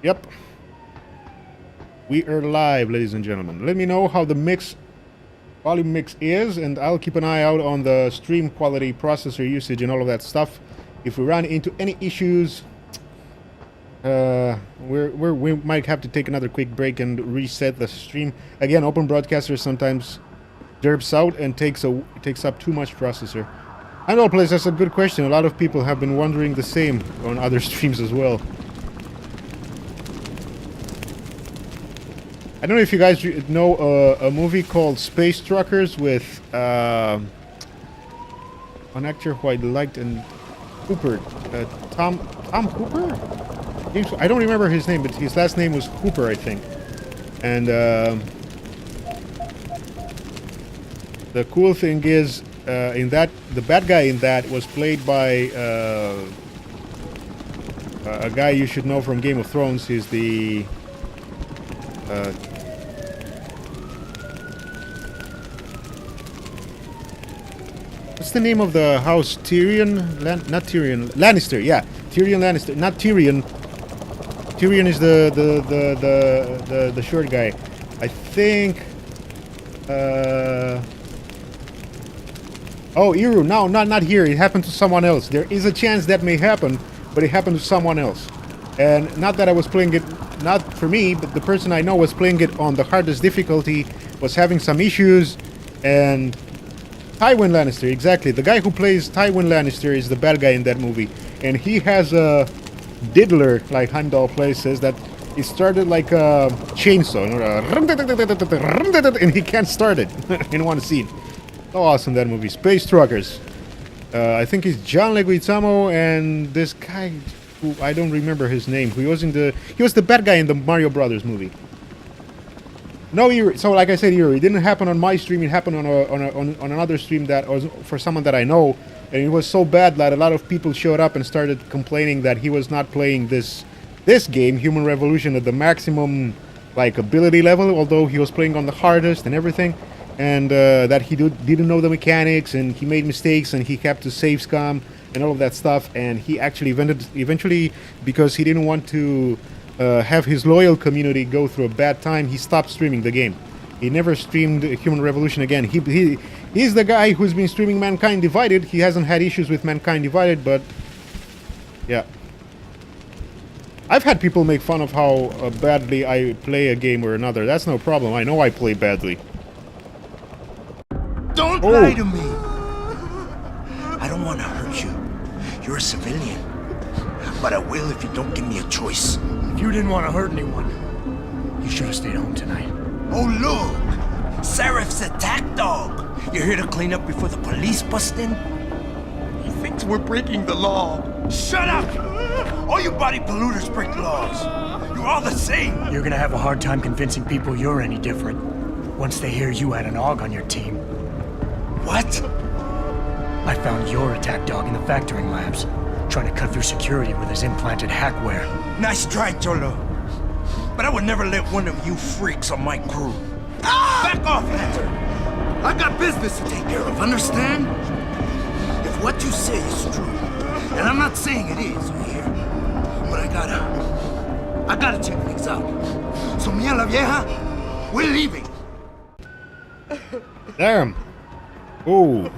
Yep. We are live, ladies and gentlemen. Let me know how the volume mix is, and I'll keep an eye out on the stream quality, processor usage, and all of that stuff. If we run into any issues, we might have to take another quick break and reset the stream. Again, Open Broadcaster sometimes derps out and takes up too much processor. I know, Place, that's a good question. A lot of people have been wondering the same on other streams as well. I don't know if you guys know a movie called Space Truckers with an actor who I liked and Cooper, Tom Cooper? I don't remember his name, but his last name was Cooper, I think. And the cool thing is, in that, the bad guy in that was played by a guy you should know from Game of Thrones. He's the what's the name of the house? Tyrion? Not Tyrion. Lannister. Yeah, Tyrion Lannister. Not Tyrion. Tyrion is the short guy. I think. Oh, Eru. No, not here. It happened to someone else. There is a chance that may happen, but it happened to someone else. And not that I was playing it, not for me, but the person I know was playing it on the hardest difficulty, was having some issues, and Tywin Lannister, exactly. The guy who plays Tywin Lannister is the bad guy in that movie. And he has a diddler, like Heimdall plays, says that it started like a chainsaw, and he can't start it in one scene. So awesome, that movie. Space Truckers. I think it's John Leguizamo and this guy who I don't remember his name. He was the bad guy in the Mario Brothers movie. No, so like I said, it didn't happen on my stream. It happened on another stream that was for someone that I know, and it was so bad that a lot of people showed up and started complaining that he was not playing this game, Human Revolution, at the maximum like ability level, although he was playing on the hardest and everything, and that he didn't know the mechanics and he made mistakes and he kept to save scum and all of that stuff, and he actually eventually because he didn't want to have his loyal community go through a bad time, he stopped streaming the game. He never streamed Human Revolution again. He's the guy who's been streaming Mankind Divided. He hasn't had issues with Mankind Divided, but yeah. I've had people make fun of how badly I play a game or another. That's no problem. I know I play badly. Don't lie to me! I don't want to hurt you. You're a civilian. But I will if you don't give me a choice. If you didn't want to hurt anyone, you should have stayed home tonight. Oh, look! Serif's attack dog! You're here to clean up before the police bust in? He thinks we're breaking the law. Shut up! All you body polluters break laws. You're all the same. You're gonna have a hard time convincing people you're any different once they hear you had an AUG on your team. What? I found your attack dog in the factoring labs, trying to cut through security with his implanted hackware. Nice try, Cholo. But I would never let one of you freaks on my crew. Ah! Back off, Hunter! I got business to take care of, understand? If what you say is true, and I'm not saying it is over here, but I gotta check things out. So me and la vieja, we're leaving. Damn. Oh,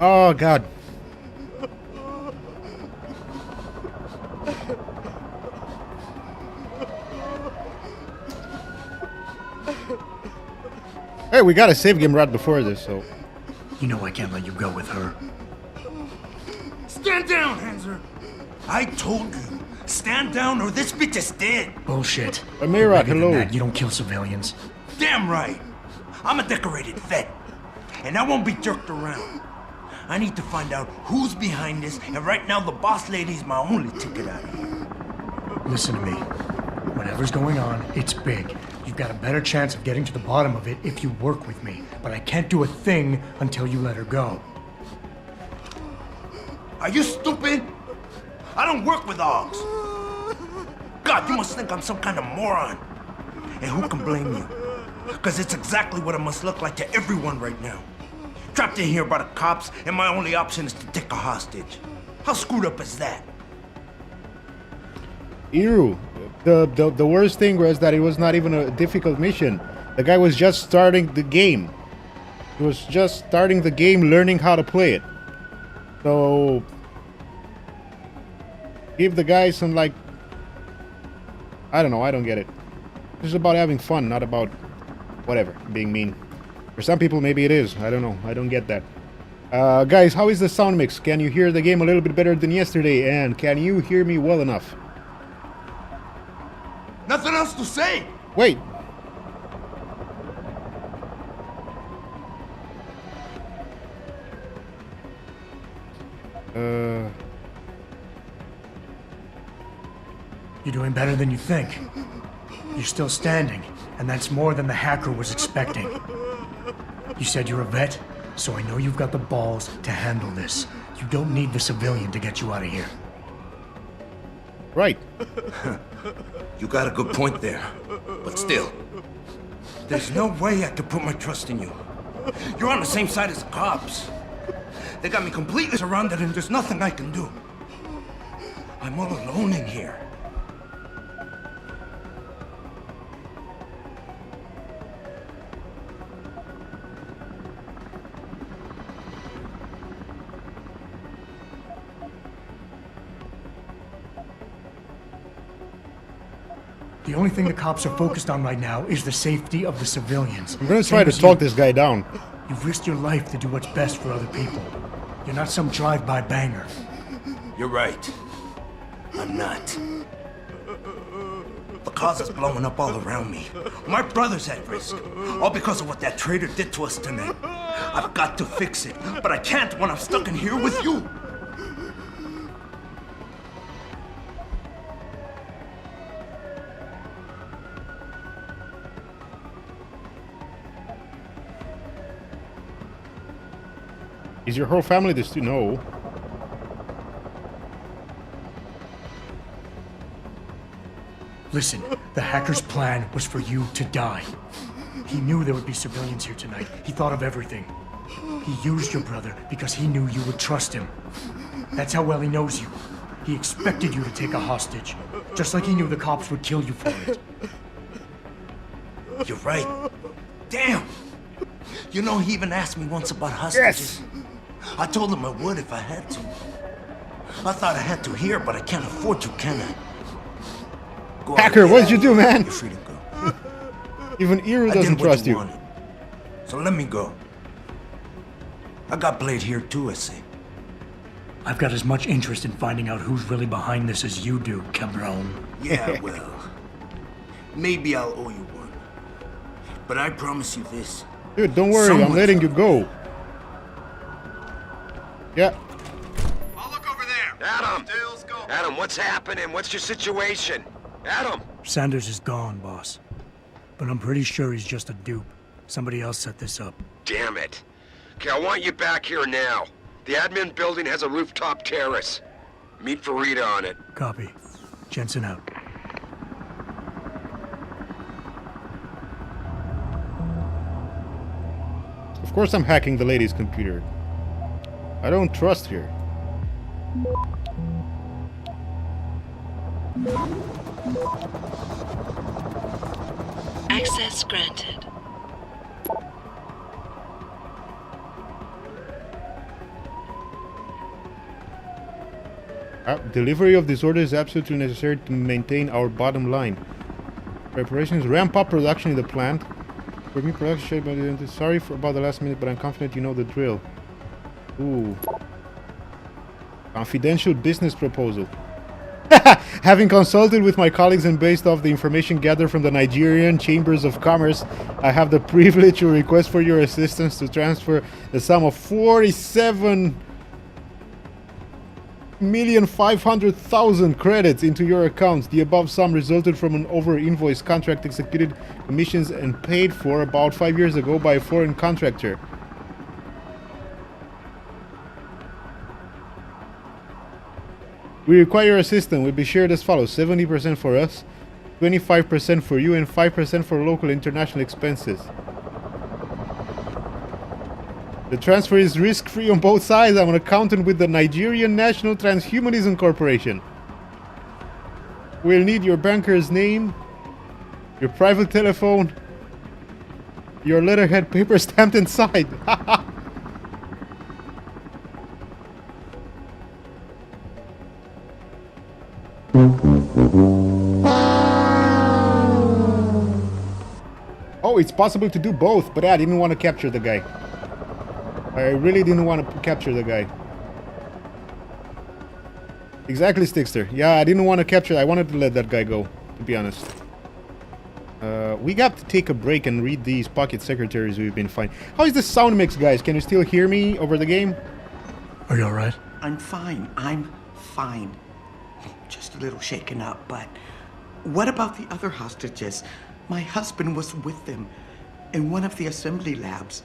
oh, God. Hey, we got a save game right before this, so... You know I can't let you go with her. Stand down, Hanser! I told you, stand down or this bitch is dead! Bullshit. Amira, Bigger than hello. that, you don't kill civilians. Damn right! I'm a decorated vet, and I won't be jerked around. I need to find out who's behind this, and right now the boss lady's my only ticket out of here. Listen to me. Whatever's going on, it's big. You've got a better chance of getting to the bottom of it if you work with me. But I can't do a thing until you let her go. Are you stupid? I don't work with dogs. God, you must think I'm some kind of moron. And who can blame you? Because it's exactly what it must look like to everyone right now. Trapped in here by the cops, and my only option is to take a hostage. How screwed up is that? Iru, the worst thing was that it was not even a difficult mission. The guy was just starting the game. He was just starting the game, learning how to play it. So give the guy some, like, I don't know, I don't get it. It's about having fun, not about whatever, being mean. For some people, maybe it is. I don't know. I don't get that. Guys, how is the sound mix? Can you hear the game a little bit better than yesterday? And can you hear me well enough? Nothing else to say. Wait. You're doing better than you think. You're still standing, and that's more than the hacker was expecting. You said you're a vet, so I know you've got the balls to handle this. You don't need the civilian to get you out of here. Right. You got a good point there. But still, there's no way I could put my trust in you. You're on the same side as the cops. They got me completely surrounded and there's nothing I can do. I'm all alone in here. The only thing the cops are focused on right now is the safety of the civilians. I'm gonna try to talk this guy down. You've risked your life to do what's best for other people. You're not some drive-by banger. You're right. I'm not. The cause is blowing up all around me. My brother's at risk. All because of what that traitor did to us tonight. I've got to fix it, but I can't when I'm stuck in here with you. Is your whole family this too? No. Listen, the hacker's plan was for you to die. He knew there would be civilians here tonight. He thought of everything. He used your brother because he knew you would trust him. That's how well he knows you. He expected you to take a hostage, just like he knew the cops would kill you for it. You're right. Damn! You know, he even asked me once about hostages. Yes! I told him I would if I had to. I thought I had to here, but I can't afford to, can I? Go Hacker, ahead. what did you do, man? You're free to go. Even Iru I doesn't did what trust you. wanted. So let me go. I got Blade here too, I say. I've got as much interest in finding out who's really behind this as you do, cabron. Yeah, well, maybe I'll owe you one. But I promise you this. Dude, don't worry, I'm Someone's letting you go. Yeah. I'll look over there. Adam! Dale's go. Adam, what's happening? What's your situation? Adam! Sanders is gone, boss. But I'm pretty sure he's just a dupe. Somebody else set this up. Damn it. Okay, I want you back here now. The admin building has a rooftop terrace. Meet Farida on it. Copy. Jensen out. Of course I'm hacking the lady's computer. I don't trust her. Access granted. Delivery of this order is absolutely necessary to maintain our bottom line. Preparations ramp up production in the plant. For me, production shape by the sorry about the last minute, but I'm confident you know the drill. Ooh. Confidential business proposal. Having consulted with my colleagues and based off the information gathered from the Nigerian Chambers of Commerce, I have the privilege to request for your assistance to transfer the sum of 47,500,000 credits into your accounts. The above sum resulted from an over-invoiced contract executed, commissions, and paid for about 5 years ago by a foreign contractor. We require your assistance. Will be shared as follows: 70% for us, 25% for you and 5% for local international expenses. The transfer is risk-free on both sides. I'm an accountant with the Nigerian National Transhumanism Corporation. We'll need your banker's name, your private telephone, your letterhead paper stamped inside. Oh, it's possible to do both, but I didn't want to capture the guy. I really didn't want to capture the guy. Exactly, Stickster. Yeah, I didn't want to capture. I wanted to let that guy go, to be honest. We got to take a break and read these pocket secretaries we've been finding. How is the sound mix, guys? Can you still hear me over the game? Are you alright? I'm fine. I'm fine. Just a little shaken up, but what about the other hostages? My husband was with them in one of the assembly labs,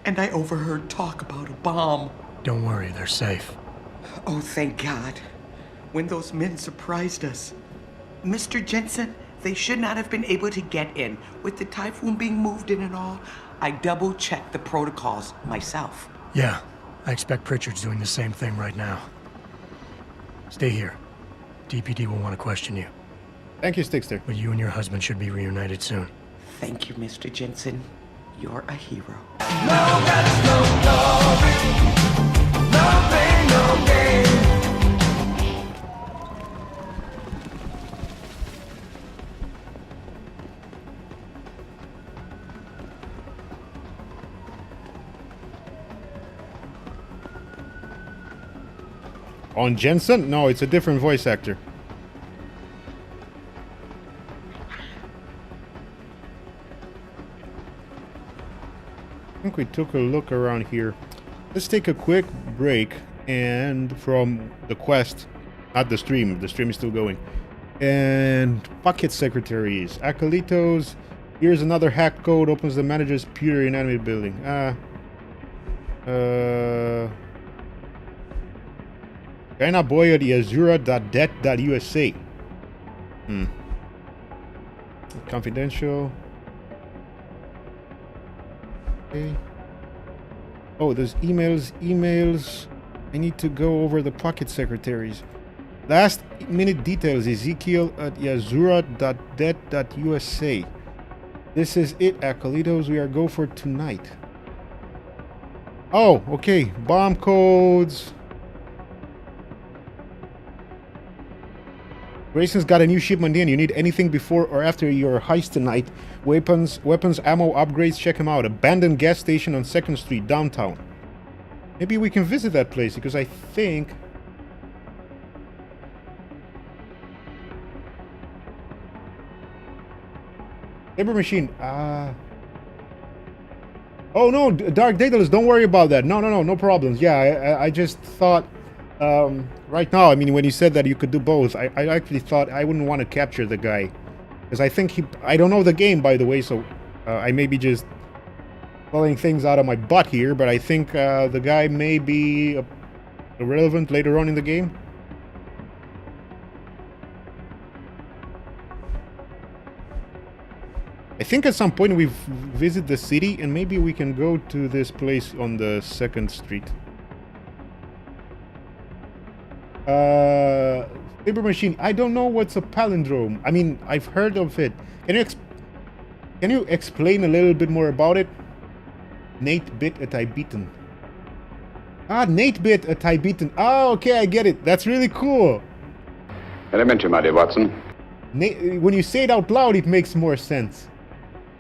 and I overheard talk about a bomb. Don't worry, they're safe. Oh, thank God. When those men surprised us. Mr. Jensen, they should not have been able to get in. With the typhoon being moved in and all, I double-checked the protocols myself. Yeah, I expect Pritchard's doing the same thing right now. Stay here. DPD will want to question you. Thank you, Stickster. But you and your husband should be reunited soon. Thank you, Mr. Jensen. You're a hero. On Jensen? No, it's a different voice actor. I think we took a look around here. Let's take a quick break and from the quest, not the stream is still going. And pocket secretaries, Acolytos. Here's another hack code, opens the manager's computer in enemy building. China boy at azura.det.usa. Confidential. Okay. Oh, there's emails. I need to go over the pocket secretaries. Last minute details, Ezekiel at yazura.det.usa. This is it, Acolytos. We are go for tonight. Oh, okay. Bomb codes. Grayson's got a new shipment in. You need anything before or after your heist tonight. Weapons, ammo, upgrades, check them out. Abandoned gas station on 2nd Street, downtown. Maybe we can visit that place, because I think... Labor machine. Oh no, Dark Daedalus, don't worry about that. No problems. Yeah, I just thought... right now, I mean, when you said that you could do both, I actually thought I wouldn't want to capture the guy. Because I think I don't know the game, by the way, so I may be just pulling things out of my butt here, but I think the guy may be irrelevant later on in the game. I think at some point we visit the city, and maybe we can go to this place on the 2nd Street. Labor machine. I don't know what's a palindrome. I mean, I've heard of it. Can you explain a little bit more about it? Nate bit a Tibetan. Nate bit a Tibetan. Oh, okay, I get it. That's really cool. Elementary, my dear Watson. When you say it out loud, it makes more sense.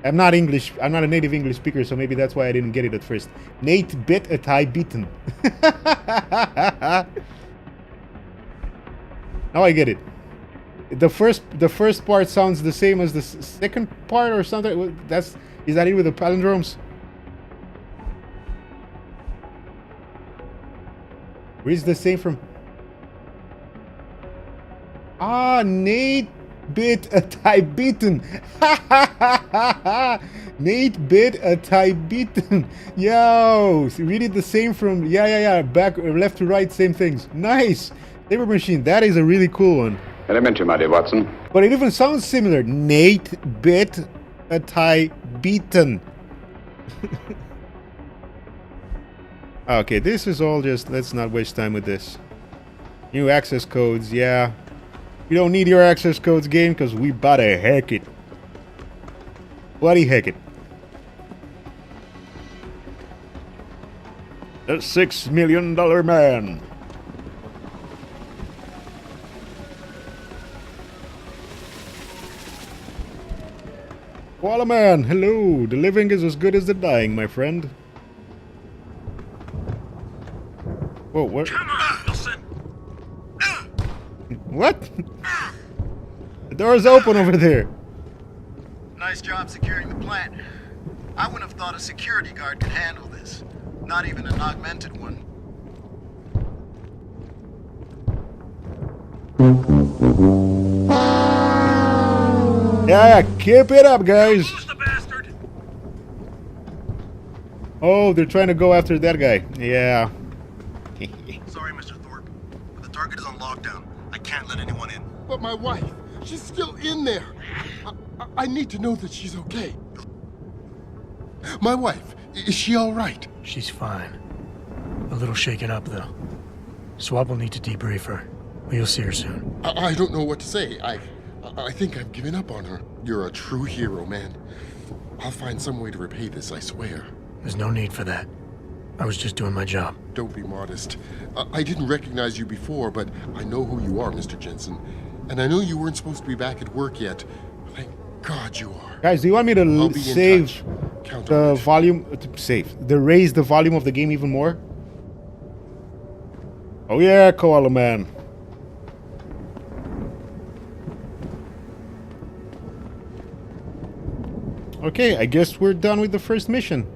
I'm not English. I'm not a native English speaker, so maybe that's why I didn't get it at first. Nate bit a Tibetan. Now I get it. The first part sounds the same as the second part or something. Is that it with the palindromes? Where's the same from? Nate bit a Tibetan. Nate bit a Tibetan. Yo, read it the same from back left to right, same things. Nice. Labor machine, that is a really cool one. Elementary, my dear Watson. But it even sounds similar. Nate bit a tie beaten. Okay, this is all just... Let's not waste time with this. New access codes, yeah. We don't need your access codes, game, because we bout to heck it. Bloody heck it. The $6 million man. Koala man, hello. The living is as good as the dying, my friend. Whoa, what? Come on, Wilson. What? The door's open over there. Nice job securing the plant. I wouldn't have thought a security guard could handle this. Not even an augmented one. Yeah, keep it up, guys. Who's the bastard? Oh, they're trying to go after that guy. Yeah. Sorry, Mr. Thorpe, but the target is on lockdown. I can't let anyone in. But my wife, she's still in there. I need to know that she's okay. My wife, is she all right? She's fine. A little shaken up, though. Swab will need to debrief her. But you'll see her soon. I don't know what to say. I think I've given up on her. You're a true hero, man. I'll find some way to repay this, I swear. There's no need for that. I was just doing my job. Don't be modest. I didn't recognize you before, but I know who you are, Mr. Jensen. And I know you weren't supposed to be back at work yet. Thank God you are. Guys, do you want me I'll to be in save touch. Count the on it. volume? Raise the volume of the game even more? Oh yeah, Koala Man. Okay, I guess we're done with the first mission.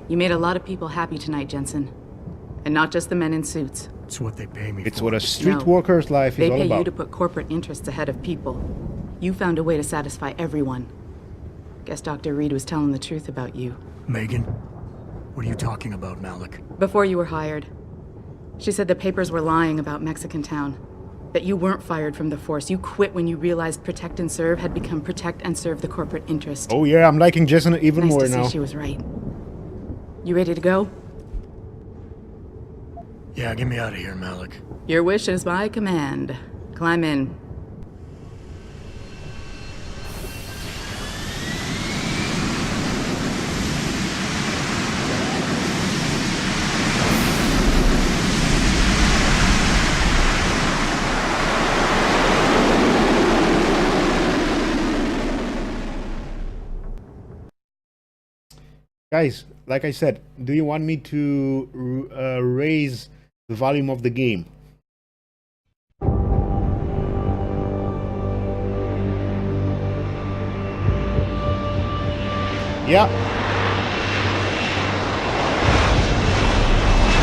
You made a lot of people happy tonight, Jensen. And not just the men in suits. It's what they pay me It's for. what a streetwalker's life They is all pay you about. to put corporate interests ahead of people. You found a way to satisfy everyone. Guess Dr. Reed was telling the truth about you. Megan? What are you talking about, Malik? Before you were hired, she said the papers were lying about Mexican Town. That you weren't fired from the force. You quit when you realized Protect and Serve had become Protect and Serve the corporate interest. Oh yeah, I'm liking Jason even Nice more to see now. she was right. You ready to go? Yeah, get me out of here, Malik. Your wish is my command. Climb in. Guys, like I said, do you want me to raise the volume of the game? Yeah.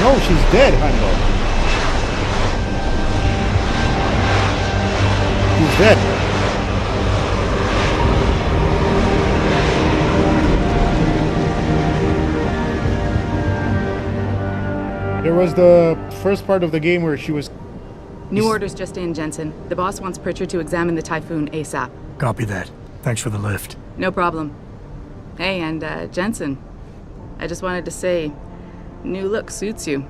No, she's dead, Handel. She's dead. There was the first part of the game where she was... New orders just in, Jensen. The boss wants Pritchard to examine the Typhoon ASAP. Copy that. Thanks for the lift. No problem. Hey, and Jensen, I just wanted to say, new look suits you.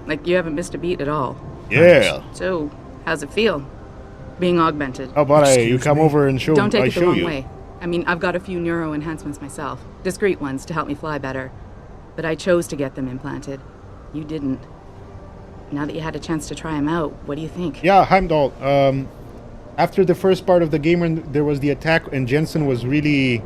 Like you haven't missed a beat at all. Yeah. So, how's it feel? Being augmented. How about you Excuse come me? over and show Don't take I it the show wrong you. way. I mean, I've got a few neuro enhancements myself. Discreet ones to help me fly better. But I chose to get them implanted. You didn't. Now that you had a chance to try them out, what do you think? Yeah, Heimdall. After the first part of the game when there was the attack and Jensen was really...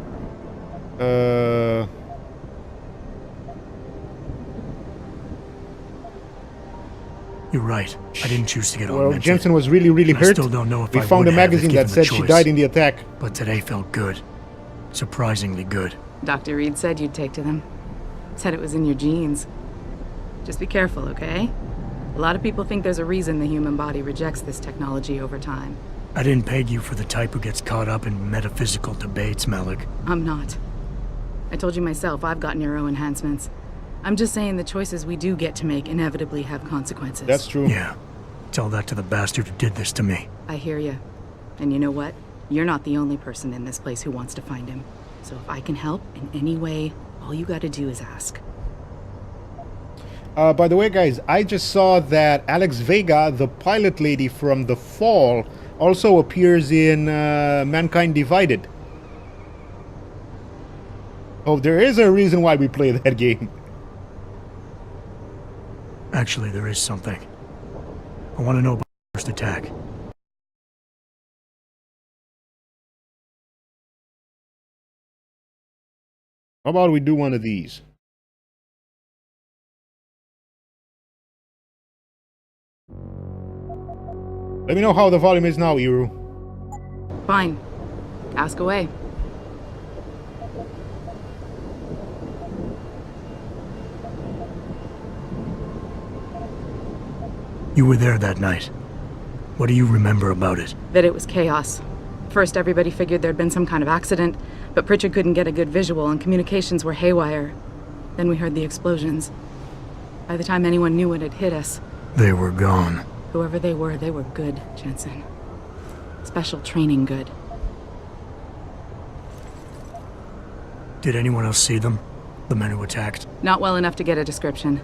You're right. I didn't choose to get well, augmented. Jensen was really, really I hurt. still don't know if We I found a would have if magazine given that the said she choice. died in the attack. But today felt good. Surprisingly good. Dr. Reed said you'd take to them. Said it was in your genes. Just be careful, okay? A lot of people think there's a reason the human body rejects this technology over time. I didn't peg you for the type who gets caught up in metaphysical debates, Malik. I'm not. I told you myself, I've got neuro enhancements. I'm just saying the choices we do get to make inevitably have consequences. That's true. Yeah. Tell that to the bastard who did this to me. I hear you. And you know what? You're not the only person in this place who wants to find him. So if I can help in any way, all you gotta do is ask. By the way, guys, I just saw that Alex Vega, the pilot lady from The Fall, also appears in Mankind Divided. Oh, there is a reason why we play that game. Actually, there is something. I want to know about the first attack. How about we do one of these? Let me know how the volume is now, Iru. Fine. Ask away. You were there that night. What do you remember about it? That it was chaos. First, everybody figured there'd been some kind of accident, but Pritchard couldn't get a good visual and communications were haywire. Then we heard the explosions. By the time anyone knew what had hit us... They were gone. Whoever they were good, Jensen. Special training good. Did anyone else see them? The men who attacked? Not well enough to get a description.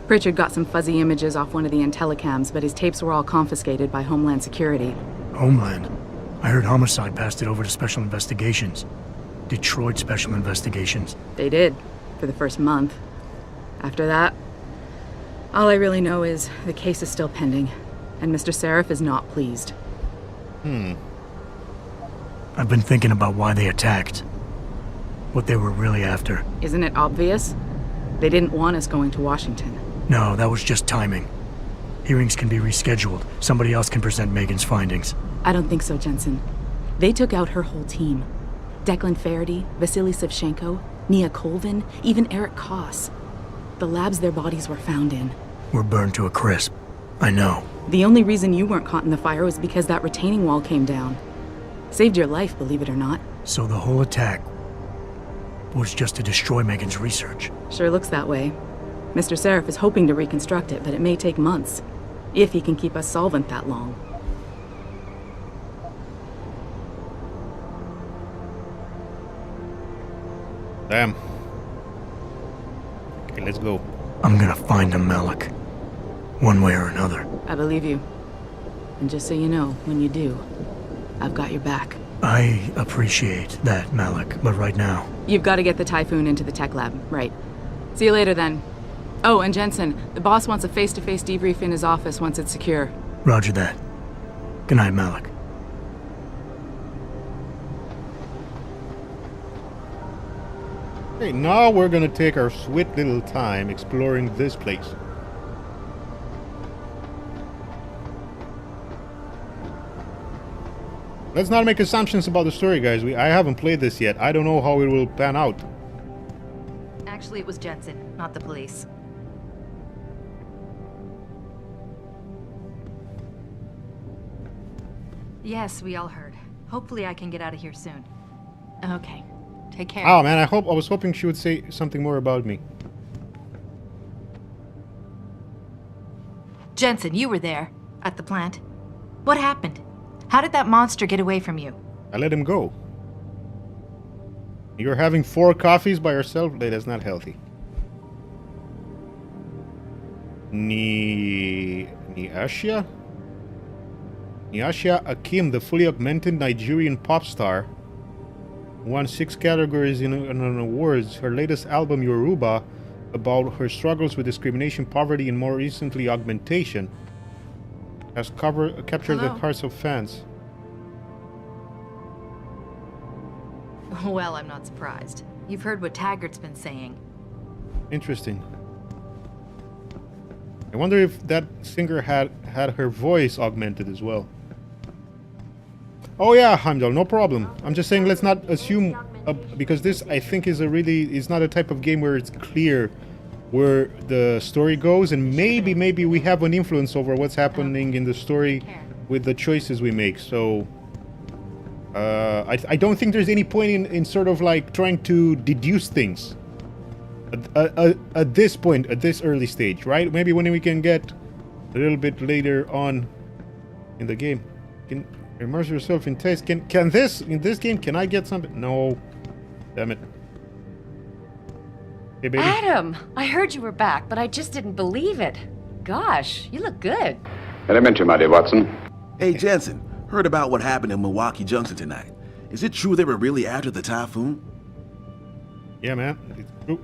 Pritchard got some fuzzy images off one of the Intellicams, but his tapes were all confiscated by Homeland Security. Homeland? I heard Homicide passed it over to Special Investigations. Detroit Special Investigations. They did, for the first month. After that, all I really know is the case is still pending, and Mr. Seraph is not pleased. I've been thinking about why they attacked. What they were really after. Isn't it obvious? They didn't want us going to Washington. No, that was just timing. Hearings can be rescheduled. Somebody else can present Megan's findings. I don't think so, Jensen. They took out her whole team. Declan Faraday, Vasily Savchenko, Nia Colvin, even Eric Koss. The labs their bodies were found in. Were burned to a crisp. I know. The only reason you weren't caught in the fire was because that retaining wall came down. Saved your life, believe it or not. So the whole attack was just to destroy Megan's research. Sure looks that way. Mr. Seraph is hoping to reconstruct it, but it may take months. If he can keep us solvent that long. Damn. Okay, let's go. I'm gonna find him, Malik. One way or another. I believe you. And just so you know, when you do, I've got your back. I appreciate that, Malik, but right now... You've got to get the Typhoon into the tech lab, right. See you later, then. Oh, and Jensen, the boss wants a face-to-face debrief in his office once it's secure. Roger that. Good night, Malik. Okay, now we're gonna take our sweet little time exploring this place. Let's not make assumptions about the story, guys. I haven't played this yet. I don't know how it will pan out. Actually, it was Jensen, not the police. Yes, we all heard. Hopefully I can get out of here soon. Okay. Take care. Oh man, I was hoping she would say something more about me. Jensen, you were there, at the plant. What happened? How did that monster get away from you? I let him go. You're having 4 coffees by yourself? That's not healthy. Niashia Akim, the fully augmented Nigerian pop star, won 6 categories in awards. Her latest album, Yoruba, about her struggles with discrimination, poverty, and more recently augmentation, has captured the hearts of fans. Well, I'm not surprised. You've heard what Taggart's been saying. Interesting. I wonder if that singer had her voice augmented as well. Oh yeah, Heimdall, no problem. I'm just saying let's not assume, because this I think is not a type of game where it's clear where the story goes, and maybe we have an influence over what's happening in the story with the choices we make. So I don't think there's any point in sort of like trying to deduce things at this point, at this early stage, right? Maybe when we can get a little bit later on in the game. Can immerse yourself in taste. Can this in this game? Can I get something? No. Damn it. Hey, baby. Adam, I heard you were back, but I just didn't believe it. Gosh, you look good. Elementary, my dear Watson. Hey, Jensen. Heard about what happened in Milwaukee Junction tonight. Is it true they were really after the typhoon? Yeah, man. It's true.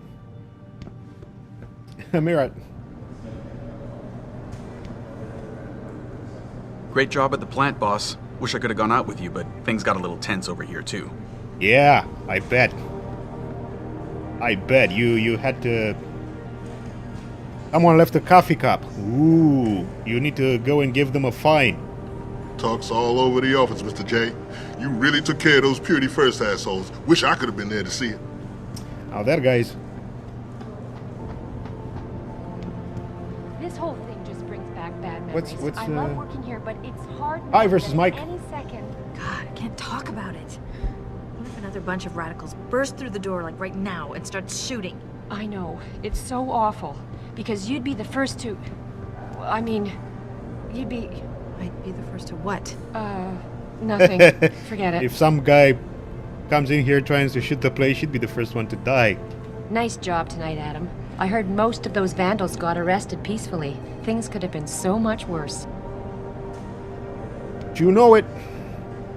Mirat. Great job at the plant, boss. Wish I could have gone out with you, but things got a little tense over here, too. Yeah, I bet. You had to... Someone left a coffee cup. Ooh, you need to go and give them a fine. Talks all over the office, Mr. J. You really took care of those Purity First assholes. Wish I could have been there to see it. Now that guy's... This whole thing just brings back bad memories. What's I love working here, but it's hard. Hi versus Mike. Any second. God, I can't talk about it. What if another bunch of radicals burst through the door like right now and start shooting? I know. It's so awful. Because you'd be the first to... I mean, you'd be... I'd be the first to what? Nothing. Forget it. If some guy comes in here trying to shoot the place, she'd be the first one to die. Nice job tonight, Adam. I heard most of those vandals got arrested peacefully. Things could have been so much worse. Do you know it?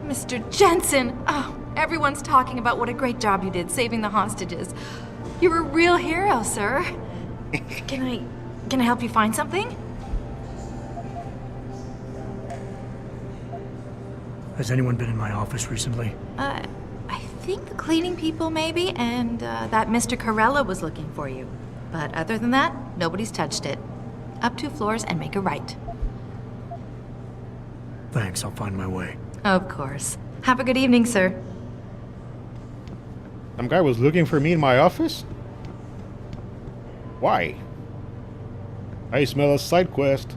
Mr. Jensen! Oh, everyone's talking about what a great job you did saving the hostages. You're a real hero, sir. Can I help you find something? Has anyone been in my office recently? I think the cleaning people maybe, and that Mr. Corella was looking for you. But other than that, nobody's touched it. Up 2 floors and make a right. Thanks, I'll find my way. Of course. Have a good evening, sir. Some guy was looking for me in my office? Why? I smell a side quest.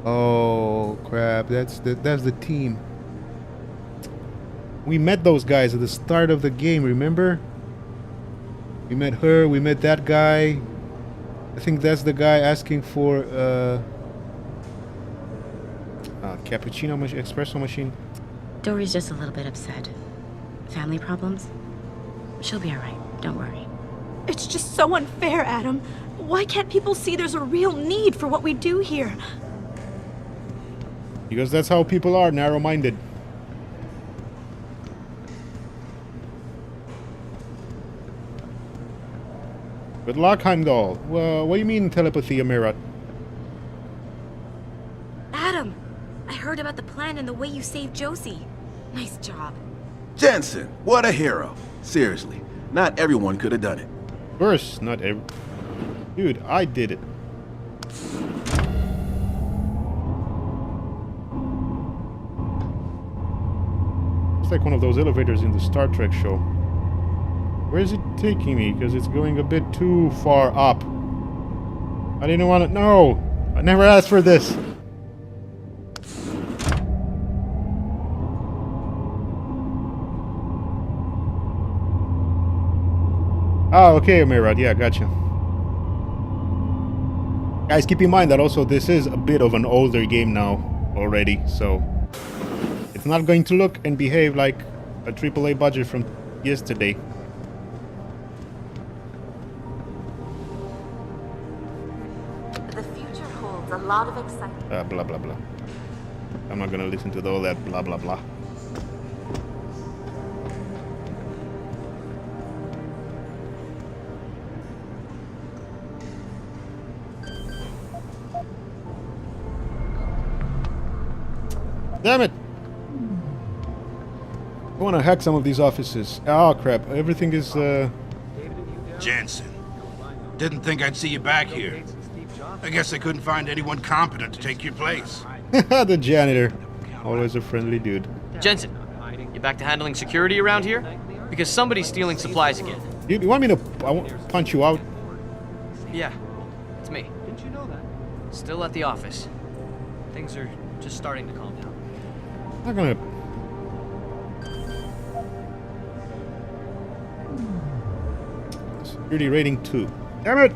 Oh crap, that's the team. We met those guys at the start of the game, remember? We met her, we met that guy. I think that's the guy asking for cappuccino espresso machine. Dory's just a little bit upset. Family problems? She'll be alright, don't worry. It's just so unfair, Adam. Why can't people see there's a real need for what we do here? Because that's how people are, narrow-minded. Good luck, Heimdall. Well, what do you mean telepathy, Amirat? Adam! I heard about the plan and the way you saved Josie. Nice job. Jensen, what a hero. Seriously, not everyone could have done it. Of course, not every... Dude, I did it. It's like one of those elevators in the Star Trek show. Where is it taking me? Because it's going a bit too far up. I didn't want to... No! I never asked for this. Oh, okay, Amirad. Yeah, gotcha. Guys, keep in mind that also this is a bit of an older game now already, so it's not going to look and behave like a AAA budget from yesterday. The future holds a lot of excitement. Blah, blah, blah. I'm not gonna listen to all that blah, blah, blah. Damn it! I want to hack some of these offices. Oh crap! Everything is. Jensen, didn't think I'd see you back here. I guess they couldn't find anyone competent to take your place. The janitor, always a friendly dude. Jensen, you back to handling security around here? Because somebody's stealing supplies again. You want me to punch you out? Yeah, it's me. Didn't you know that? Still at the office. Things are just starting to calm down. I'm not gonna. Security rating 2. Damn it!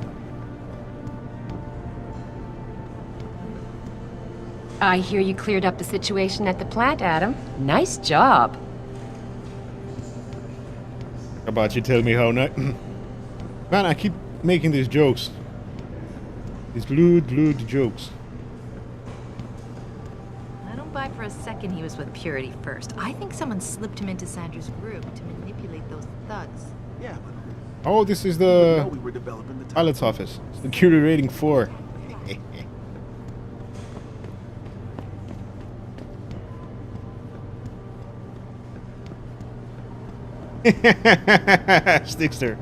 I hear you cleared up the situation at the plant, Adam. Nice job. How about you tell me how nice? Man, I keep making these jokes. These lewd jokes. I don't buy for a second he was with Purity first. I think someone slipped him into Sandra's group to manipulate those thugs. Yeah, but Oh, this is we the were developing the pilot's office. Security rating 4. Stickster.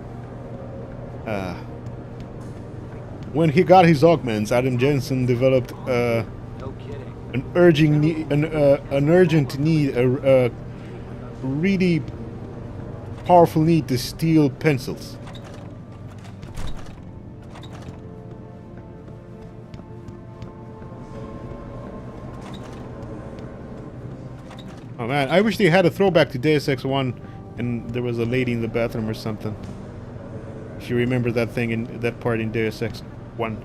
When he got his augments, Adam Jensen developed an urgent need, a really powerful need to steal pencils. Oh man, I wish they had a throwback to Deus Ex 1 and there was a lady in the bathroom or something. If you remember that thing in that part in Deus Ex 1.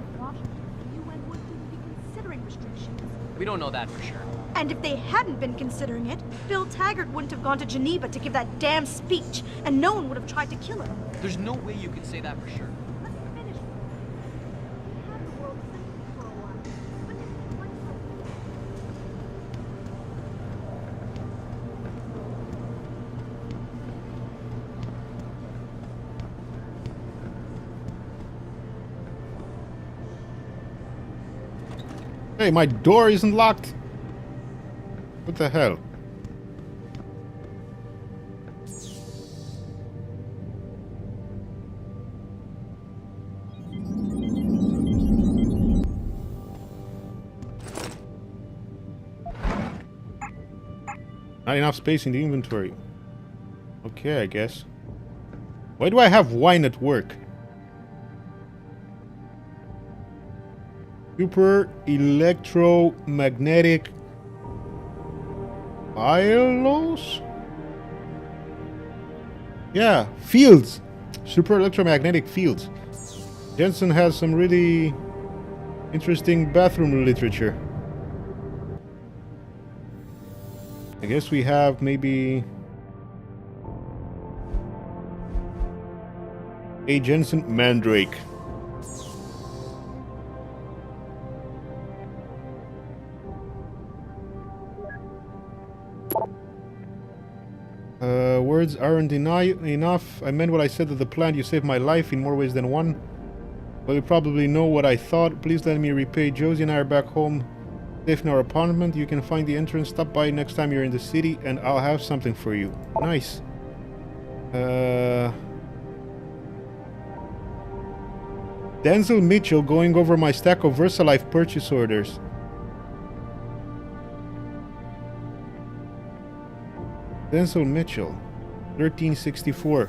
We don't know that for sure. And if they hadn't been considering it, Bill Taggart wouldn't have gone to Geneva to give that damn speech, and no one would have tried to kill him. There's no way you can say that for sure. Hey, my door isn't locked. What the hell? Not enough space in the inventory. Okay, I guess. Why do I have wine at work? Super electromagnetic Fields? Yeah, fields. Super electromagnetic fields. Jensen has some really interesting bathroom literature. I guess we have maybe A. Jensen Mandrake. Words aren't enough. I meant what I said at the plant. You saved my life in more ways than one. Well, you probably know what I thought. Please let me repay. Josie and I are back home, safe in our apartment. You can find the entrance. Stop by next time you're in the city, and I'll have something for you. Nice. Denzel Mitchell going over my stack of VersaLife purchase orders. Denzel Mitchell, 1364.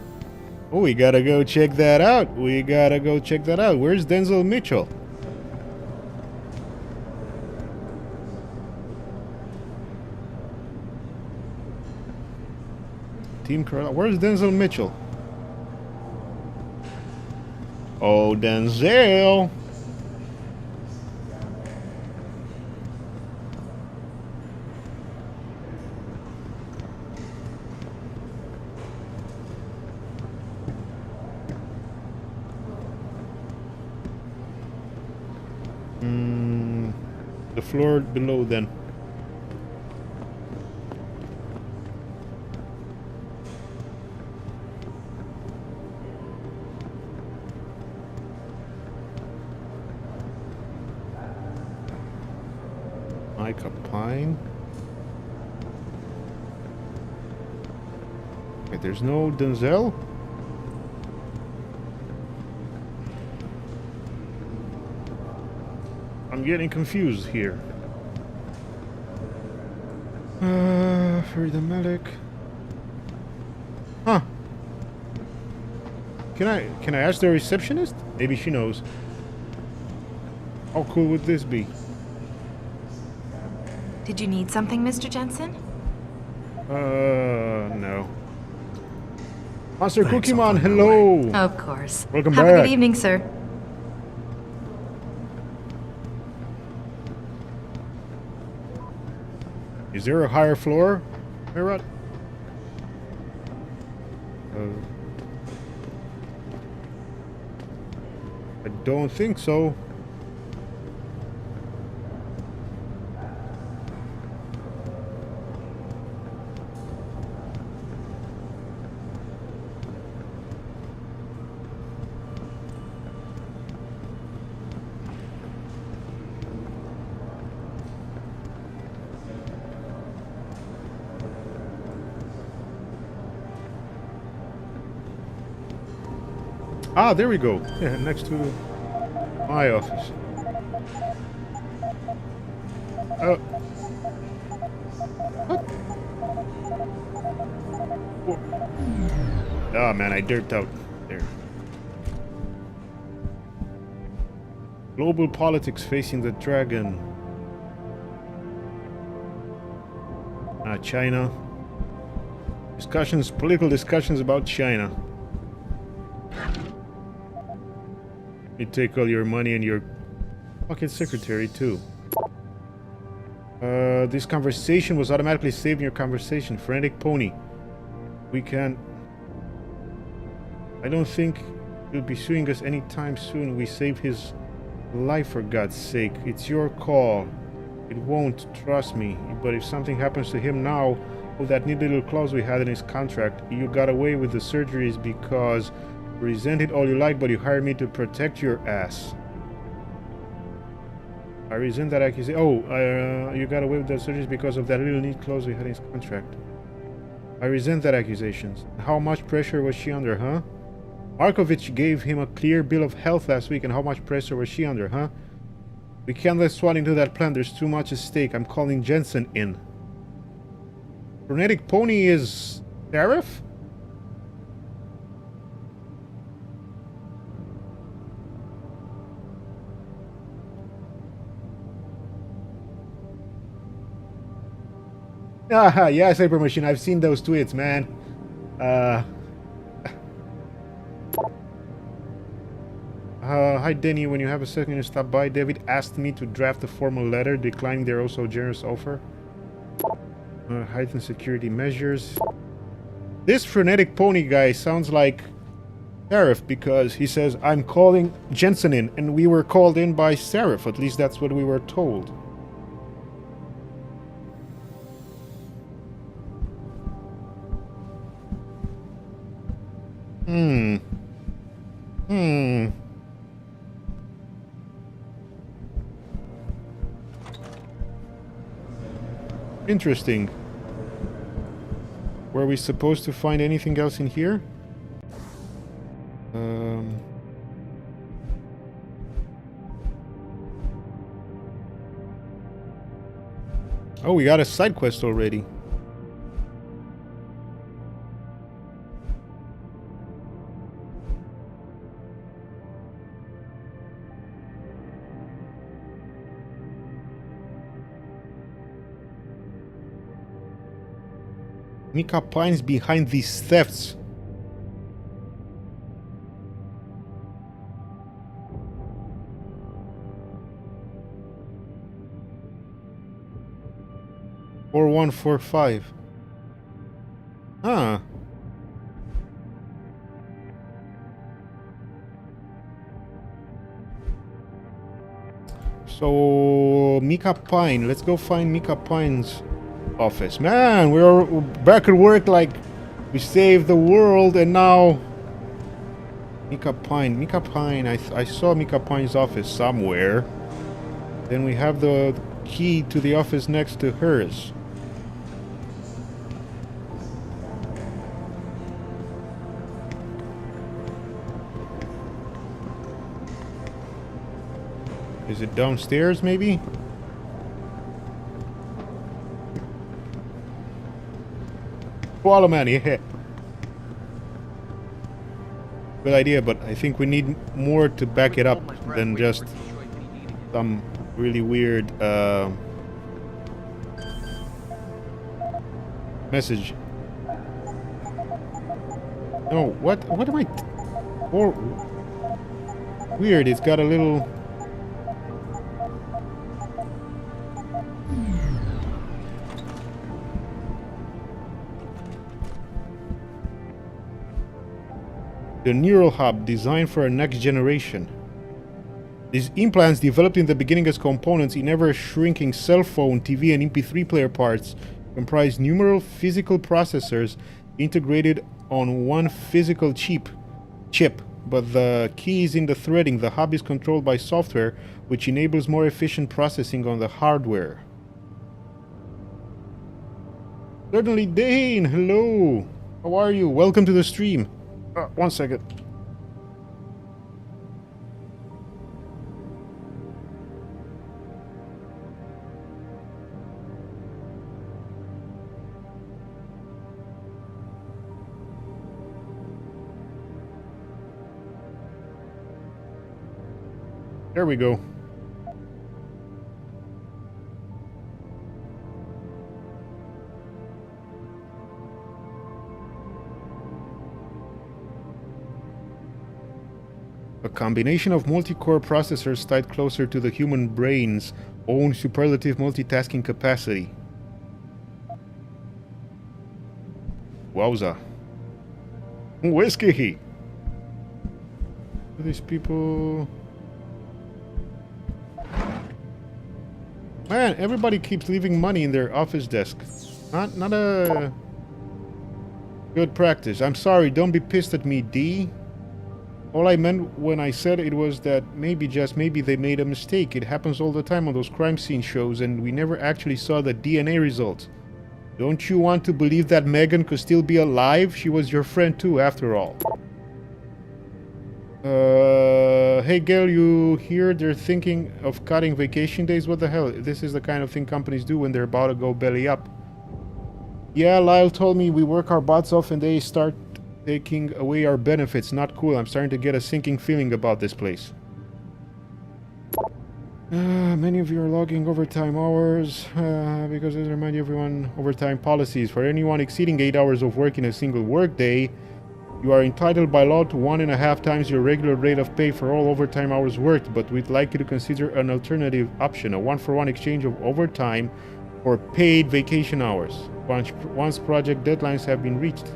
Oh, we gotta go check that out. Where's Denzel Mitchell? Team Corral. Where's Denzel Mitchell? Oh, Denzel. The floor below then. Micah Pine. Wait, there's no Denzel? I'm getting confused here. Frida Malik. Huh. Can I ask the receptionist? Maybe she knows. How cool would this be? Did you need something, Mr. Jensen? No. Master Cookie Man, hello! Of course. Welcome Have back. a good evening, sir. Is there a higher floor, Merat? I don't think so. Ah, there we go. Yeah, next to my office. Oh. What? Oh man, I dirted out there. Global politics facing the dragon. China. Political discussions about China. You take all your money and your pocket secretary too. This conversation was automatically saved in your conversation. Frantic Pony. We can't... I don't think he'll be suing us anytime soon. We saved his life for God's sake. It's your call. It won't, trust me. But if something happens to him now, oh, that neat little clause we had in his contract, you got away with the surgeries because you resent it all you like, but you hired me to protect your ass. I resent that accusation. Oh, you got away with the surgeries because of that little neat clause we had in his contract. I resent that accusation. How much pressure was she under, huh? Markovich gave him a clear bill of health last week, and how much pressure was she under, huh? We can't let Swan into that plan. There's too much at stake. I'm calling Jensen in. Frenetic Pony is Sheriff? Ah, yeah, Cyber Machine. I've seen those tweets, man. Hi, Denny. When you have a second to stop by, David asked me to draft a formal letter declining their also generous offer. Heightened security measures. This Frenetic Pony guy sounds like Sheriff because he says, I'm calling Jensen in, and we were called in by Sheriff. At least that's what we were told. Interesting. Were we supposed to find anything else in here? Oh, we got a side quest already. Mika Pine's behind these thefts. Or 145. Huh. So Mika Pine. Let's go find Mika Pine's office. Man, we're back at work like we saved the world, and now Mika Pine. I saw Mika Pine's office somewhere. Then we have the key to the office next to hers. Is it downstairs maybe? Koala Man, yeah. Good idea, but I think we need more to back it up than just some really weird message. No, what am I... Or weird, it's got a little... The neural hub designed for a next generation. These implants, developed in the beginning as components in ever-shrinking cell phone, TV, and MP3 player parts, comprise numerous physical processors integrated on one physical chip. But the key is in the threading. The hub is controlled by software, which enables more efficient processing on the hardware. Certainly, Dane! Hello! How are you? Welcome to the stream. 1 second. There we go. A combination of multi-core processors tied closer to the human brain's own superlative multitasking capacity. Wowza. Whiskey! These people... Man, everybody keeps leaving money in their office desk. Not a good practice. I'm sorry, don't be pissed at me, D. All I meant when I said it was that maybe, just maybe, they made a mistake. It happens all the time on those crime scene shows, and we never actually saw the DNA results. Don't you want to believe that Megan could still be alive? She was your friend too, after all. Hey Gail, you hear they're thinking of cutting vacation days? What the hell? This is the kind of thing companies do when they're about to go belly up. Yeah, Lyle told me we work our butts off and they start taking away our benefits. Not cool. I'm starting to get a sinking feeling about this place. Many of you are logging overtime hours because they remind everyone overtime policies. For anyone exceeding 8 hours of work in a single workday, you are entitled by law to 1.5 times your regular rate of pay for all overtime hours worked, but we'd like you to consider an alternative option, a one-for-one exchange of overtime for paid vacation hours, once project deadlines have been reached.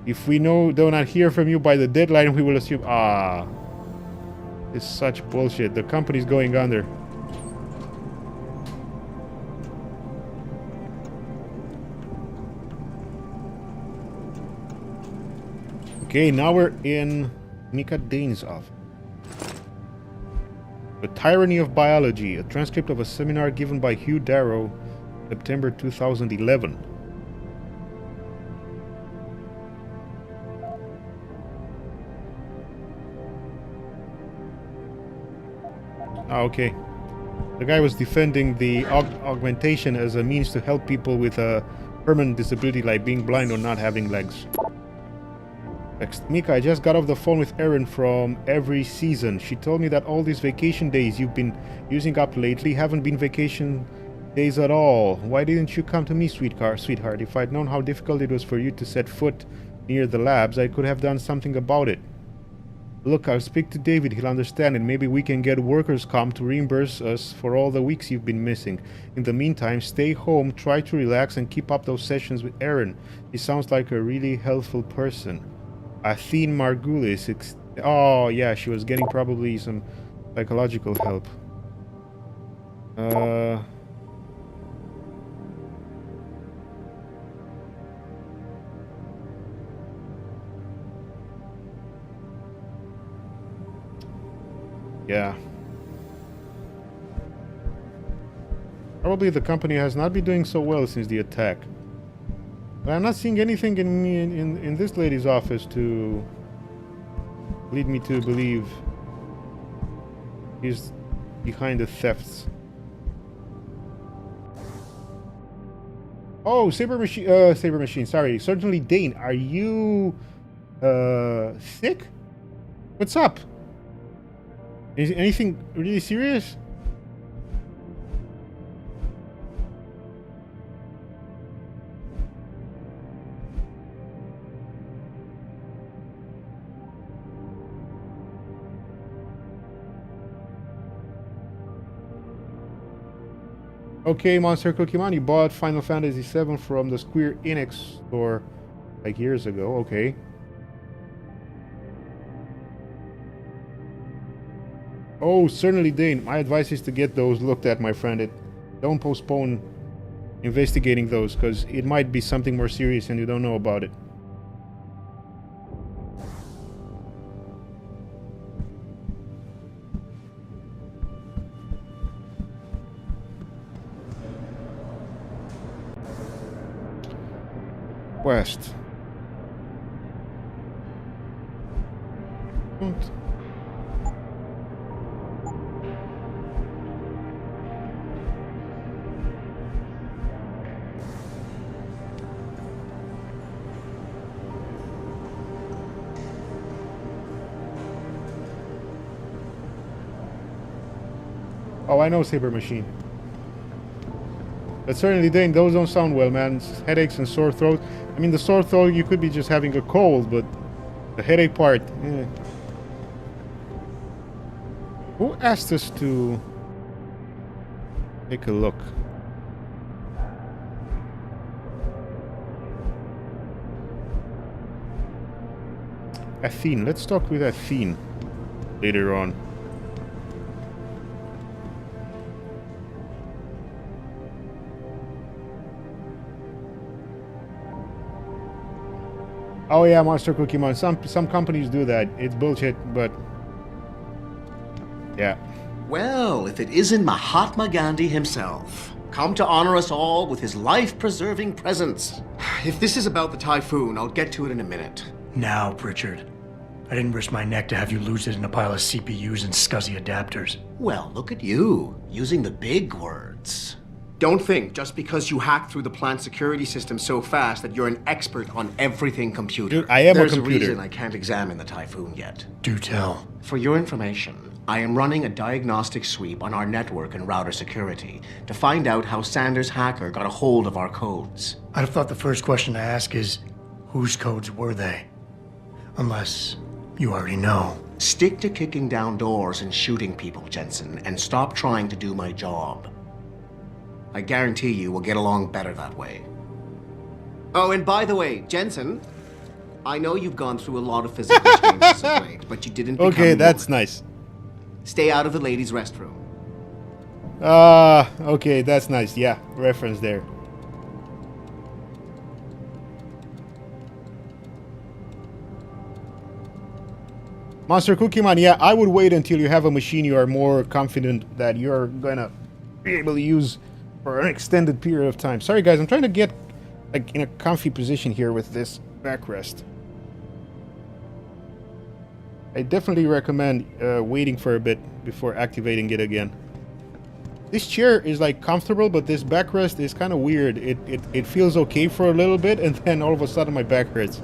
If we do not hear from you by the deadline, we will assume... it's such bullshit. The company's going under. Okay, now we're in Mika Dane's office. The Tyranny of Biology, a transcript of a seminar given by Hugh Darrow, September 2011. Okay. The guy was defending the augmentation as a means to help people with a permanent disability like being blind or not having legs. Next, Mika, I just got off the phone with Erin from Every Season. She told me that all these vacation days you've been using up lately haven't been vacation days at all. Why didn't you come to me, sweetheart? If I'd known how difficult it was for you to set foot near the labs, I could have done something about it. Look, I'll speak to David. He'll understand, and maybe we can get workers' comp to reimburse us for all the weeks you've been missing. In the meantime, stay home, try to relax, and keep up those sessions with Erin. He sounds like a really helpful person. Athene Margulis. Oh, yeah, she was getting probably some psychological help. Yeah. Probably the company has not been doing so well since the attack. But I'm not seeing anything in this lady's office to lead me to believe he's behind the thefts. Oh, Saber Machine, sorry. Certainly, Dane, are you sick? What's up? Is anything really serious? Okay, Monster Cookie Man, you bought Final Fantasy VII from the Square Enix store. Like years ago, okay. Oh, certainly, Dane. My advice is to get those looked at, my friend. Don't postpone investigating those, because it might be something more serious and you don't know about it. West. What? Oh, I know Saber Machine. But certainly, Dane, those don't sound well, man. Headaches and sore throat. I mean, the sore throat, you could be just having a cold, but the headache part, eh. Who asked us to take a look? Athene. Let's talk with Athene later on. Oh yeah, Monster Cookie Man. Some companies do that. It's bullshit, but yeah. Well, if it isn't Mahatma Gandhi himself, come to honor us all with his life-preserving presence. If this is about the typhoon, I'll get to it in a minute. Now, Pritchard. I didn't risk my neck to have you lose it in a pile of CPUs and scuzzy adapters. Well, look at you, using the big words. Don't think just because you hacked through the plant security system so fast that you're an expert on everything computer. Dude, I am There's a computer. There's a reason I can't examine the typhoon yet. Do tell. For your information, I am running a diagnostic sweep on our network and router security to find out how Sanders' hacker got a hold of our codes. I'd have thought the first question to ask is, whose codes were they? Unless you already know. Stick to kicking down doors and shooting people, Jensen, and stop trying to do my job. I guarantee you we'll get along better that way. Oh, and by the way, Jensen, I know you've gone through a lot of physical changes of late, but you didn't become Okay, a that's woman. nice. Stay out of the ladies' restroom. Okay, that's nice. Yeah, reference there. Monster Cookie Man, yeah, I would wait until you have a machine you are more confident that you're gonna be able to use for an extended period of time. Sorry guys, I'm trying to get like in a comfy position here with this backrest. I definitely recommend waiting for a bit before activating it again. This chair is like comfortable, but this backrest is kind of weird. It feels okay for a little bit, and then all of a sudden my back hurts.